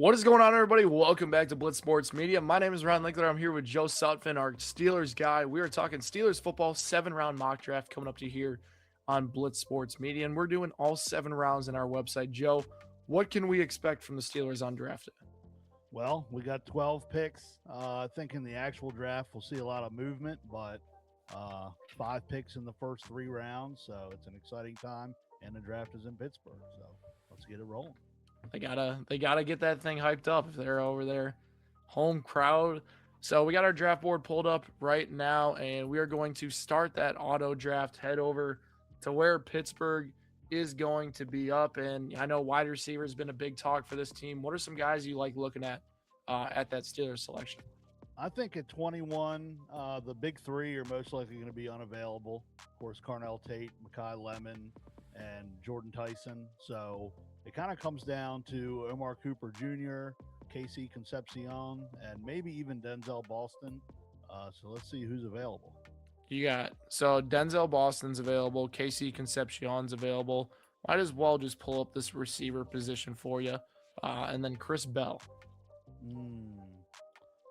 What is going on, everybody? Welcome back to Blitz Sports Media. My name is Ryan Linkler. I'm here with Joe Sutphin, our Steelers guy. We are talking Steelers football, 7-round mock draft coming up to here on Blitz Sports Media, and we're doing all 7 rounds in our website. Joe, what can we expect from the Steelers undrafted? Well, we got 12 picks. I think in the actual draft, we'll see a lot of movement, but 5 picks in the first 3 rounds. So it's an exciting time, and the draft is in Pittsburgh. So let's get it rolling. They gotta get that thing hyped up if they're over there, home crowd. So we got our draft board pulled up right now, and we are going to start that auto draft. Head over to where Pittsburgh is going to be up, and I know wide receiver has been a big talk for this team. What are some guys you like looking at that Steelers selection? I think at 21, the big three are most likely going to be unavailable. Of course, Carnell Tate, Mekhi Lemon, and Jordan Tyson. So it kind of comes down to Omar Cooper Jr., Casey Concepcion, and maybe even Denzel Boston. So let's see who's available. You got so Denzel Boston's available, KC Concepcion's available. Might as well just pull up this receiver position for you, and then Chris Bell. Mm.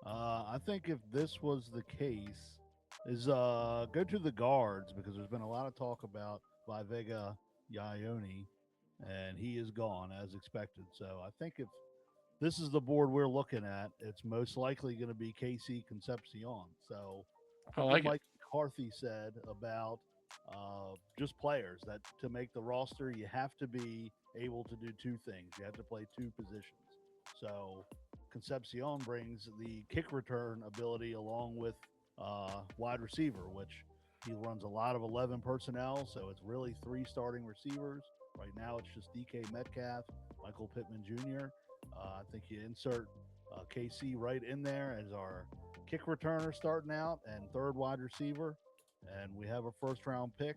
I think if this was the case, is go to the guards because there's been a lot of talk about Vivega Yayoni, and he is gone as expected. So I think if this is the board we're looking at, it's most likely going to be KC Concepcion. So I something like it. Mike McCarthy said about just players that to make the roster, you have to be able to do two things. You have to play two positions. So Concepcion brings the kick return ability along with wide receiver, which he runs a lot of 11 personnel. So it's really 3 starting receivers. Right now, it's just DK Metcalf, Michael Pittman Jr. I think you insert KC right in there as our kick returner starting out and third wide receiver. And we have a first round pick.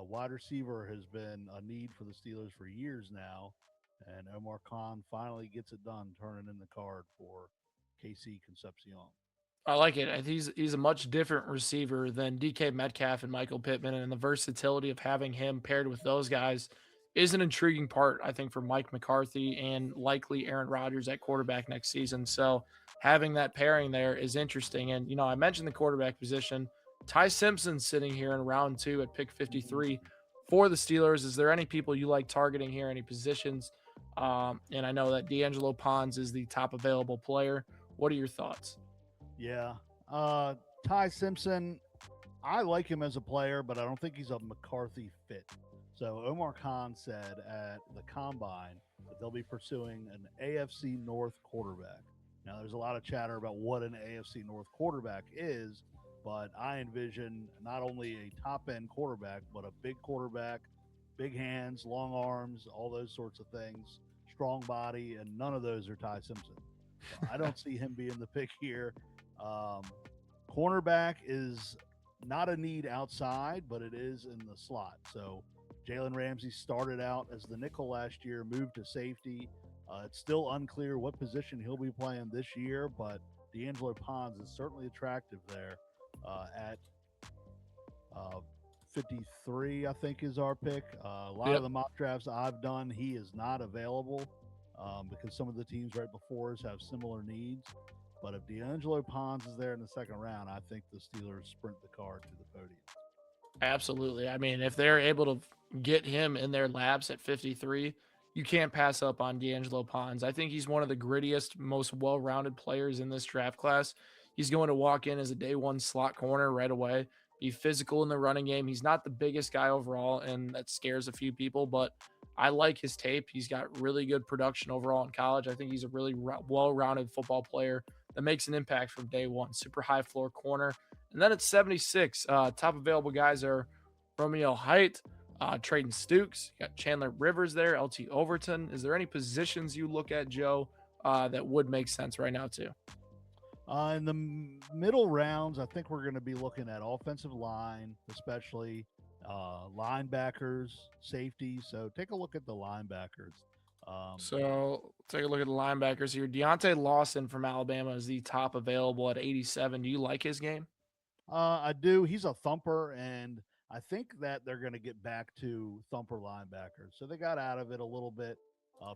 Wide receiver has been a need for the Steelers for years now. And Omar Khan finally gets it done, turning in the card for KC Concepcion. I like it. He's a much different receiver than DK Metcalf and Michael Pittman, and the versatility of having him paired with those guys is an intriguing part, I think, for Mike McCarthy and likely Aaron Rodgers at quarterback next season. So having that pairing there is interesting. And I mentioned the quarterback position. Ty Simpson sitting here in round 2 at pick 53 for the Steelers. Is there any people you like targeting here? Any positions? And I know that D'Angelo Pons is the top available player. What are your thoughts? Yeah. Ty Simpson, I like him as a player, but I don't think he's a McCarthy fit. So Omar Khan said at the combine that they'll be pursuing an AFC North quarterback. Now, there's a lot of chatter about what an AFC North quarterback is, but I envision not only a top end quarterback, but a big quarterback, big hands, long arms, all those sorts of things, strong body, and none of those are Ty Simpson. So I don't see him being the pick here. Um, Cornerback is not a need outside, but it is in the slot. So Jalen Ramsey started out as the nickel last year, moved to safety. It's still unclear what position he'll be playing this year, but D'Angelo Pons is certainly attractive there at uh, 53, I think, is our pick. A lot of Yep. the mock drafts I've done, he is not available because some of the teams right before us have similar needs. But if D'Angelo Pons is there in the second round, I think the Steelers sprint the card to the podium. Absolutely. I mean, if they're able to get him in their laps at 53, you can't pass up on D'Angelo Pons. I think he's one of the grittiest, most well rounded players in this draft class. He's going to walk in as a day one slot corner right away, be physical in the running game. He's not the biggest guy overall, and that scares a few people, but I like his tape. He's got really good production overall in college. I think he's a really well rounded football player that makes an impact from day one. Super high floor corner. And then at 76, top available guys are Romeo Height, Traden Stukes, you got Chandler Rivers there, LT Overton. Is there any positions you look at, Joe, that would make sense right now, too? In the middle rounds, I think we're going to be looking at offensive line, especially linebackers, safety. So take a look at the linebackers. Um, So take a look at the linebackers here. Deontay Lawson from Alabama is the top available at 87. Do you like his game? I do. He's a thumper, and I think that they're going to get back to thumper linebackers. So they got out of it a little bit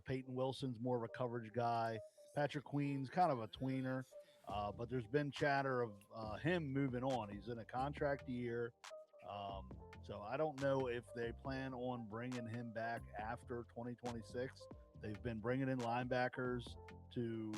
Peyton Wilson's more of a coverage guy. Patrick Queen's kind of a tweener, but there's been chatter of him moving on. He's in a contract year. Um, so I don't know if they plan on bringing him back after 2026. They've been bringing in linebackers to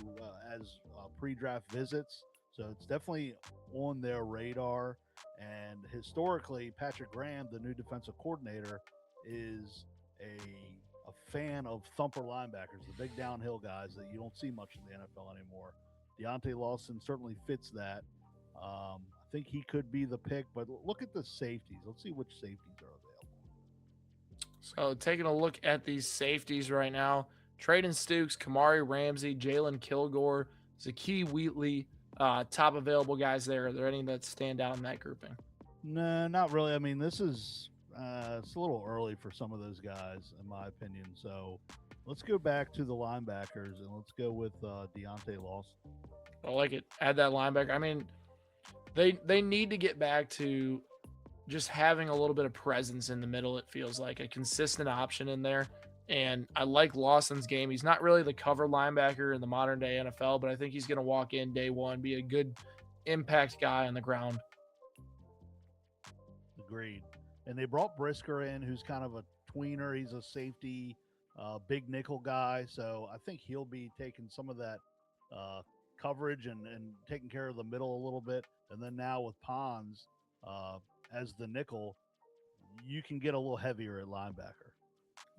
as pre-draft visits, so it's definitely on their radar. And historically, Patrick Graham, the new defensive coordinator, is a fan of thumper linebackers, the big downhill guys that you don't see much in the NFL anymore. Deontay Lawson certainly fits that. I think he could be the pick, but look at the safeties. Let's see which safeties are available. So taking a look at these safeties right now, Traden Stukes, Kamari Ramsey, Jalen Kilgore, Zakee Wheatley, top available guys there. Are there any that stand out in that grouping? No, not really. I mean, this is it's a little early for some of those guys, in my opinion. So let's go back to the linebackers and let's go with Deontay Lawson. I like it. Add that linebacker. I mean, they need to get back to just having a little bit of presence in the middle. It feels like a consistent option in there. And I like Lawson's game. He's not really the cover linebacker in the modern day NFL, but I think he's going to walk in day one, be a good impact guy on the ground. Agreed. And they brought Brisker in, who's kind of a tweener. He's a safety, big nickel guy. So I think he'll be taking some of that coverage and taking care of the middle a little bit. And then now with Pons as the nickel, you can get a little heavier at linebacker.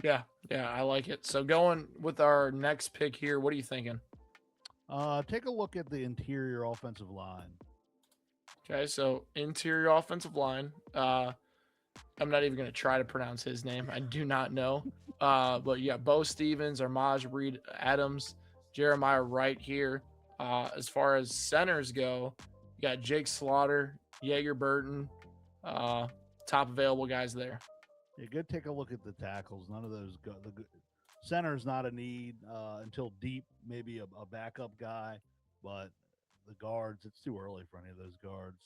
Yeah, I like it. So going with our next pick here, what are you thinking? Take a look at the interior offensive line. Okay, so interior offensive line. I'm not even going to try to pronounce his name. I do not know. But yeah, Bo Stevens, Armaj Reed Adams, Jeremiah Wright here. As far as centers go, you got Jake Slaughter, Jaeger Burton, top available guys there. Yeah, good. Take a look at the tackles. None of those go. Center's not a need until deep, maybe a backup guy, but the guards, it's too early for any of those guards.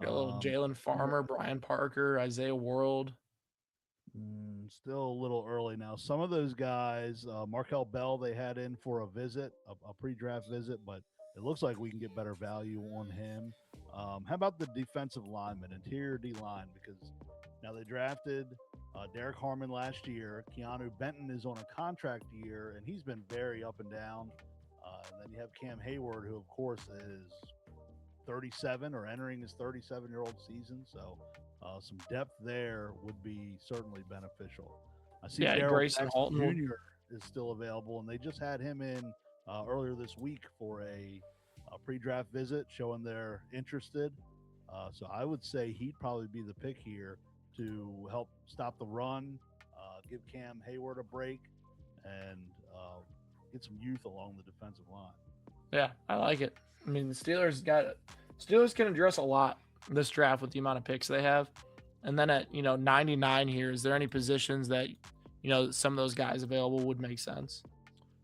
Got a little Jalen Farmer, Brian Parker, Isaiah World. Still a little early now. Some of those guys, Markel Bell, they had in for a visit, a pre-draft visit, but it looks like we can get better value on him. How about the defensive lineman, interior D line? Because now they drafted Derek Harmon last year. Keanu Benton is on a contract year, and he's been very up and down. And then you have Cam Hayward, who, of course, is 37 or entering his 37-year-old season. So some depth there would be certainly beneficial. I see Grayson Halton Jr. is still available, and they just had him in earlier this week for a pre-draft visit, showing they're interested. So I would say he'd probably be the pick here to help stop the run, give Cam Hayward a break, and get some youth along the defensive line. Yeah, I like it. I mean, the Steelers can address a lot this draft with the amount of picks they have. And then at 99 here, is there any positions that some of those guys available would make sense?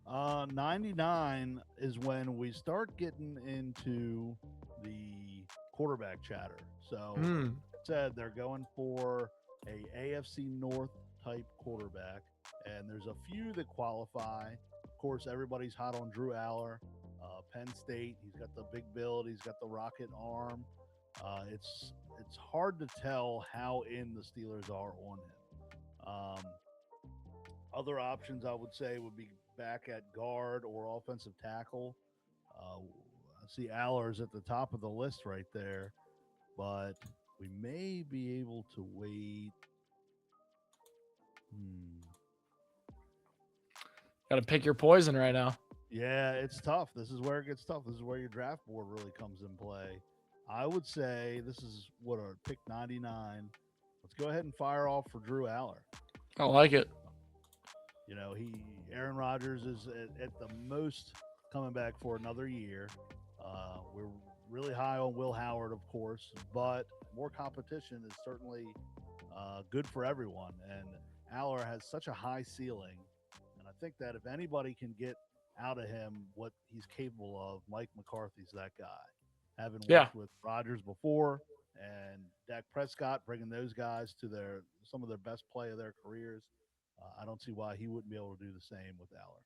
99 is when we start getting into the quarterback chatter. So said they're going for a AFC North type quarterback, and there's a few that qualify. Of course, everybody's hot on Drew Aller, Penn State. He's got the big build. He's got the rocket arm. It's hard to tell how in the Steelers are on him. Other options I would say would be back at guard or offensive tackle. I see Aller's at the top of the list right there, but we may be able to wait. Got to pick your poison right now. Yeah, it's tough. This is where it gets tough. This is where your draft board really comes in play. I would say this is what our pick 99. Let's go ahead and fire off for Drew Aller. I like it. Aaron Rodgers is at the most coming back for another year. We're really high on Will Howard, of course, but more competition is certainly good for everyone. And Aller has such a high ceiling. And I think that if anybody can get out of him what he's capable of, Mike McCarthy's that guy. Having worked with Rodgers before and Dak Prescott, bringing those guys to some of their best play of their careers. I don't see why he wouldn't be able to do the same with Aller.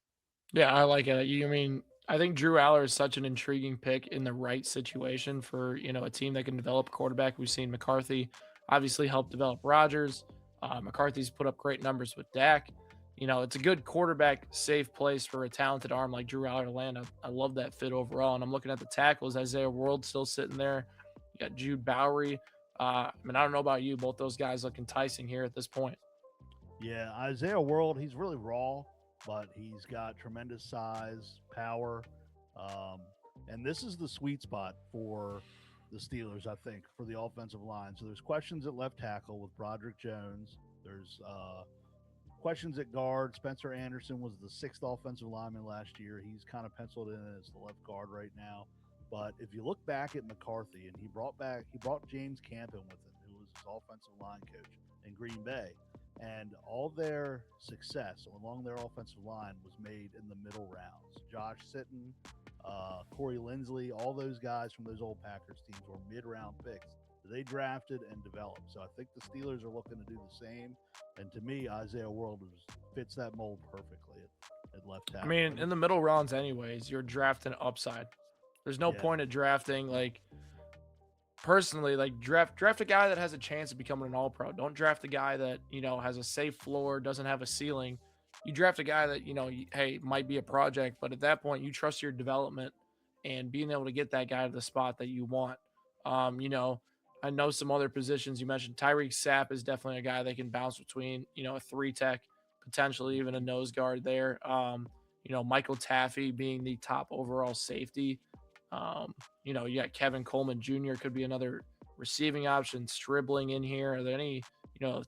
Yeah, I like it. You I mean, I think Drew Aller is such an intriguing pick in the right situation for, a team that can develop a quarterback. We've seen McCarthy obviously help develop Rodgers. McCarthy's put up great numbers with Dak. It's a good quarterback safe place for a talented arm like Drew Aller to land. I love that fit overall. And I'm looking at the tackles. Isaiah World still sitting there. You got Jude Bowery. I don't know about you. Both those guys look enticing here at this point. Yeah, Isaiah World, he's really raw, but he's got tremendous size, power. Um, and this is the sweet spot for the Steelers, I think, for the offensive line. So there's questions at left tackle with Broderick Jones. There's questions at guard. Spencer Anderson was the sixth offensive lineman last year. He's kind of penciled in as the left guard right now. But if you look back at McCarthy, and he brought James Campen with him, who was his offensive line coach in Green Bay. And all their success along their offensive line was made in the middle rounds. Josh Sitton, Corey Linsley, all those guys from those old Packers teams were mid-round picks that they drafted and developed. So I think the Steelers are looking to do the same. And to me, Isaiah World fits that mold perfectly at left tackle. I mean, in the middle rounds, anyways, you're drafting upside. There's no point of drafting personally, draft a guy that has a chance of becoming an all-pro. Don't draft a guy that, has a safe floor, doesn't have a ceiling. You draft a guy that, hey, might be a project, but at that point you trust your development and being able to get that guy to the spot that you want. I know some other positions you mentioned. Tyreek Sapp is definitely a guy that can bounce between, a three tech, potentially even a nose guard there. Michael Taffy being the top overall safety. You got Kevin Coleman Jr. could be another receiving option, Stribling in here. Are there any,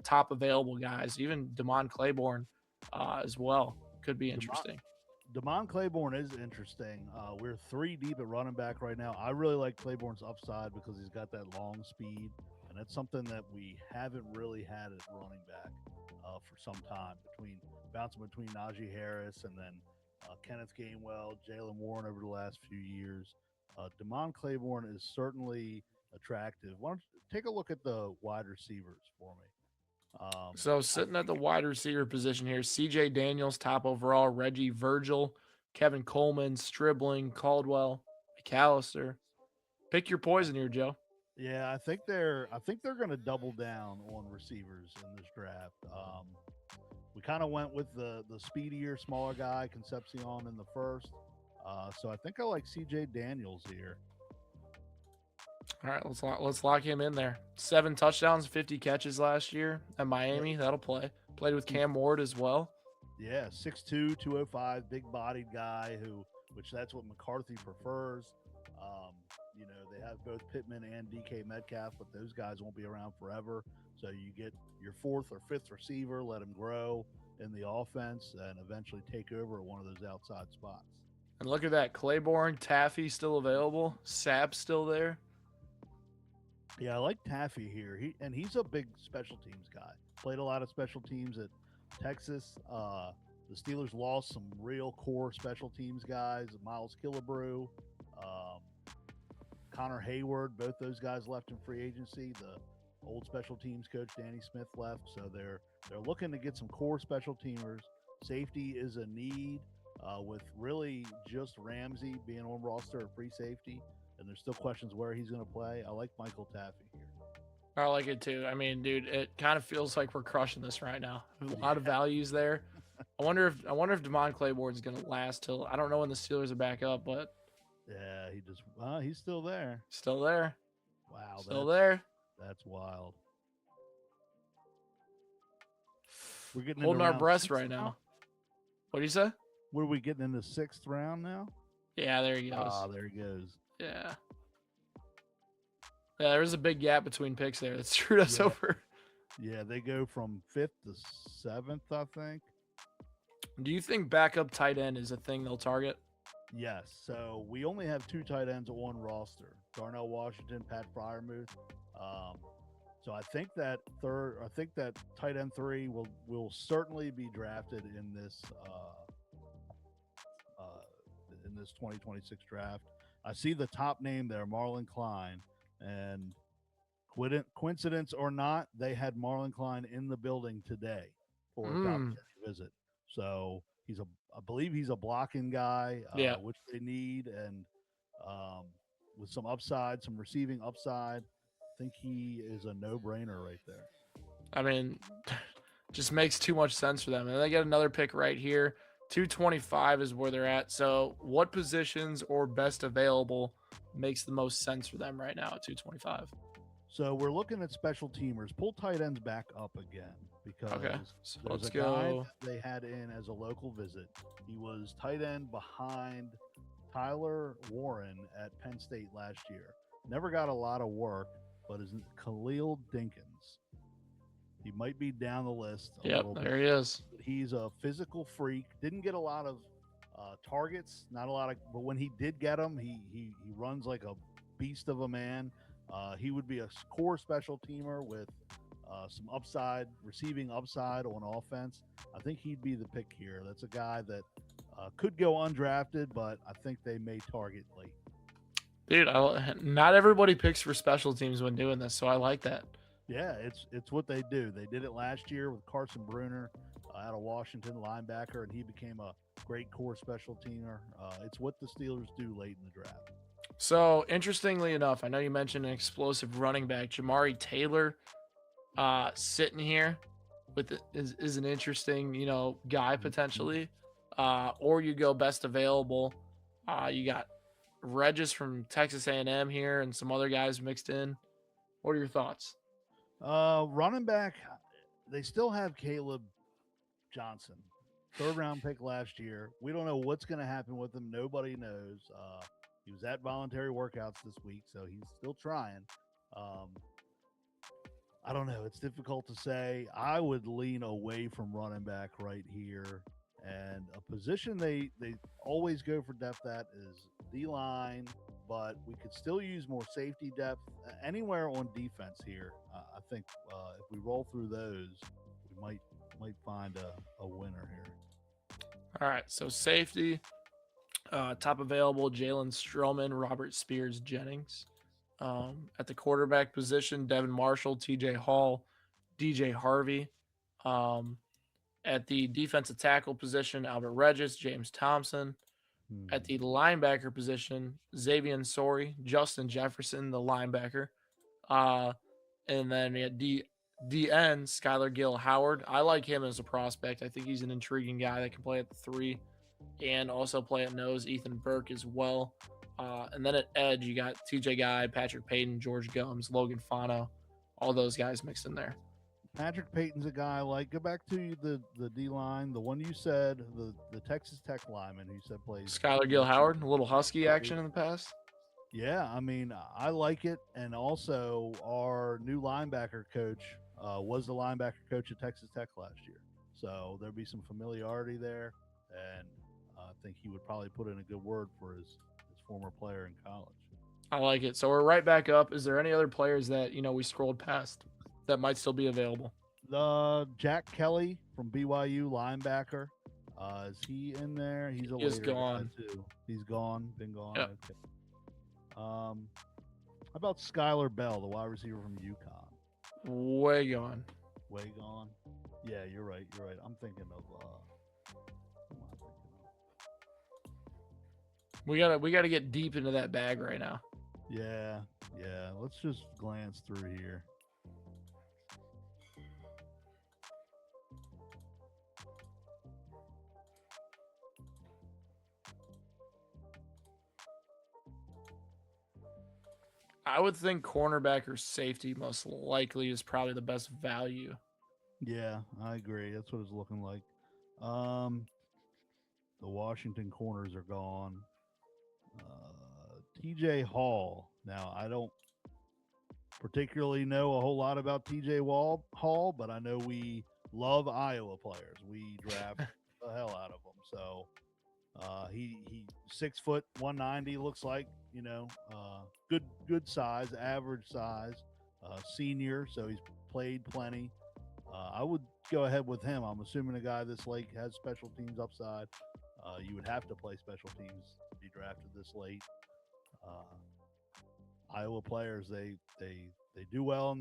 top available guys? Even Damon Claiborne as well could be interesting. Damon Claiborne is interesting. We're three deep at running back right now. I really like Claiborne's upside because he's got that long speed, and that's something that we haven't really had at running back for some time. Bouncing between Najee Harris and then Kenneth Gainwell, Jalen Warren over the last few years. Damon Claiborne is certainly attractive. Why don't you take a look at the wide receivers for me? So sitting at the wide receiver position here, C.J. Daniels, top overall, Reggie Virgil, Kevin Coleman, Stribling, Caldwell, McAllister. Pick your poison here, Joe. Yeah, I think they're going to double down on receivers in this draft. We kind of went with the speedier, smaller guy, Concepcion, in the first. So I think I like C.J. Daniels here. All right, let's lock him in there. 7 touchdowns, 50 catches last year at Miami. That'll play. Played with Cam Ward as well. Yeah, 6'2", 205, big-bodied guy which that's what McCarthy prefers. They have both Pittman and DK Metcalf, but those guys won't be around forever. So you get your fourth or fifth receiver, let him grow in the offense, and eventually take over at one of those outside spots. And look at that. Claiborne, Taffy still available. Sapp still there. Yeah, I like Taffy here. He's a big special teams guy. Played a lot of special teams at Texas. The Steelers lost some real core special teams guys. Miles Killebrew, Connor Hayward. Both those guys left in free agency. The old special teams coach Danny Smith left, so they're looking to get some core special teamers. Safety is a need. With really just Ramsey being on roster at free safety, and there's still questions where he's going to play. I like Michael Taffy here. I like it too. I mean, dude, it kind of feels like we're crushing this right now. A lot of values there. I wonder if Damon Claiborne's going to last till, I don't know when the Steelers are back up, but yeah, he's still there. Still there. Wow, still there. That's wild. We're getting holding our breaths right now. What do you say? What are we getting in the 6th round now? Yeah, there he goes. Ah, there he goes. Yeah. Yeah, there's a big gap between picks there that screwed us over. Yeah, they go from 5th to 7th, I think. Do you think backup tight end is a thing they'll target? Yes. So we only have 2 tight ends on roster: Darnell Washington, Pat Freiermuth. So I think that tight end 3 will certainly be drafted in this 2026 draft. I see the top name there, Marlon Klein, and coincidence or not, they had Marlon Klein in the building today for a top 10 visit. So I believe he's a blocking guy, Yeah. which they need, and um, with some upside, some receiving upside. I think he is a no-brainer right there. I mean, just makes too much sense for them. And they get another pick right here. 225 is where they're at. So, what positions or best available makes the most sense for them right now at 225? So we're looking at special teamers. Pull tight ends back up again Okay. because So, there's let's a guy go. that they had in as a local visit. He was tight end behind Tyler Warren at Penn State last year. Never got a lot of work, but is Khalil Dinkins. He might be down the list a Yep, little bit. there he is. He's a physical freak. Didn't get a lot of targets, not a lot of, but when he did get them, he runs like a beast of a man. He would be a core special teamer with some upside, receiving upside on offense. I think he'd be the pick here. That's a guy that could go undrafted, but I think they may target late. Dude, not everybody picks for special teams when doing this, so I like that. Yeah, it's what they do. They did it last year with Carson Bruner out of Washington, linebacker, and he became a great core special teamer. It's what the Steelers do late in the draft. So, interestingly enough, I know you mentioned an explosive running back, Jamari Taylor, sitting here is an interesting, guy potentially. Or you go best available. You got Regis from Texas A&M here and some other guys mixed in. What are your thoughts? Running back, they still have Caleb Johnson, third round pick last year. We don't know what's going to happen with him. Nobody knows. He was at voluntary workouts this week, so he's still trying. I don't know. It's difficult to say. I would lean away from running back right here. And a position they always go for depth at is D line, but we could still use more safety depth anywhere on defense here. I think if we roll through those, we might find a winner here. All right, so safety, top available: Jalen Stroman, Robert Spears Jennings. At the quarterback position, Devin Marshall, T.J. Hall, DJ Harvey. Um, at the defensive tackle position, Albert Regis, James Thompson. At the linebacker position, Xavier Sori, Justin Jefferson, the linebacker. And then we had DN, Skylar Gill Howard. I like him as a prospect. I think he's an intriguing guy that can play at the 3 and also play at nose. Ethan Burke as well. And then at edge, you got TJ Guy, Patrick Payton, George Gums, Logan Fano. All those guys mixed in there. Patrick Payton's a guy I like. Go back to the D line, the one you said, the Texas Tech lineman who you said plays. Skylar Gill Howard, a little Husky action in the past. Yeah, I mean, I like it. And also, our new linebacker coach was the linebacker coach at Texas Tech last year. So there'll be some familiarity there. And I think he would probably put in a good word for his former player in college. I like it. So we're right back up. Is there any other players that, we scrolled past that might still be available? The Jack Kelly from BYU linebacker. Is he in there? He's a He is gone. too. He's gone. Been gone. Yep. Okay. How about Skylar Bell, the wide receiver from UConn? Way gone. Way gone. Yeah, you're right. I'm thinking of. We gotta get deep into that bag right now. Yeah. Let's just glance through here. I would think cornerback or safety most likely is probably the best value. Yeah, I agree. That's what it's looking like. The Washington corners are gone. TJ Hall. Now, I don't particularly know a whole lot about TJ Hall, but I know we love Iowa players. We draft the hell out of them. So he 6 foot 190 looks like, good size, average size, senior. So he's played plenty. I would go ahead with him. I'm assuming a guy this late has special teams upside. You would have to play special teams to be drafted this late. Iowa players, they do well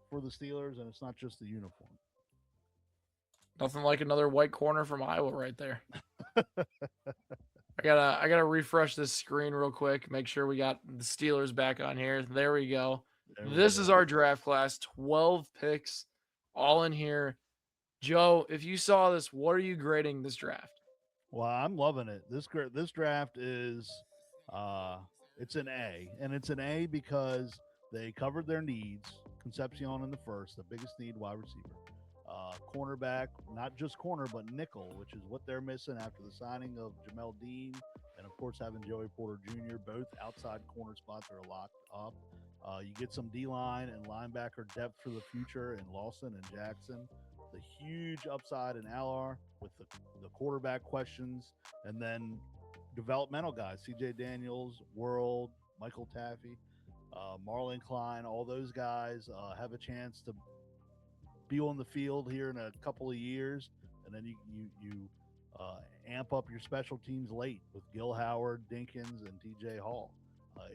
for the Steelers, and it's not just the uniform. Nothing like another white corner from Iowa right there. I gotta refresh this screen real quick. Make sure we got the Steelers back on here. There we go. There we This is go. our draft class. 12 picks, all in here. Joe, if you saw this, what are you grading this draft? Well, I'm loving it. This draft is it's an A, and it's an A because they covered their needs. Concepcion in the first, the biggest need, wide receiver. Cornerback, not just corner, but nickel, which is what they're missing after the signing of Jamel Dean, and of course having Joey Porter Jr. Both outside corner spots are locked up. You get some D line and linebacker depth for the future in Lawson and Jackson. The huge upside in LR with the quarterback questions, and then developmental guys, CJ Daniels, World, Michael Taffy, Marlon Klein, all those guys have a chance to be on the field here in a couple of years, and then you amp up your special teams late with Gil Howard, Dinkins, and TJ Hall.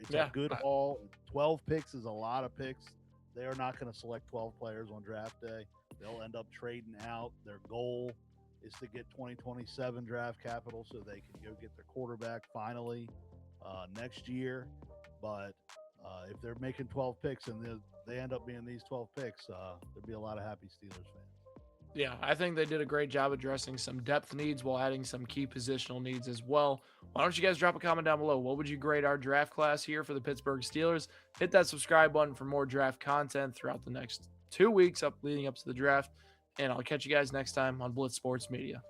It's a good haul. 12 picks is a lot of picks. They are not going to select 12 players on draft day. They'll end up trading out. Their goal is to get 2027 draft capital so they can go get their quarterback finally next year. But if they're making 12 picks and they end up being these 12 picks, there'll be a lot of happy Steelers fans. Yeah, I think they did a great job addressing some depth needs while adding some key positional needs as well. Why don't you guys drop a comment down below? What would you grade our draft class here for the Pittsburgh Steelers? Hit that subscribe button for more draft content throughout the next 2 weeks leading up to the draft. And I'll catch you guys next time on Blitz Sports Media.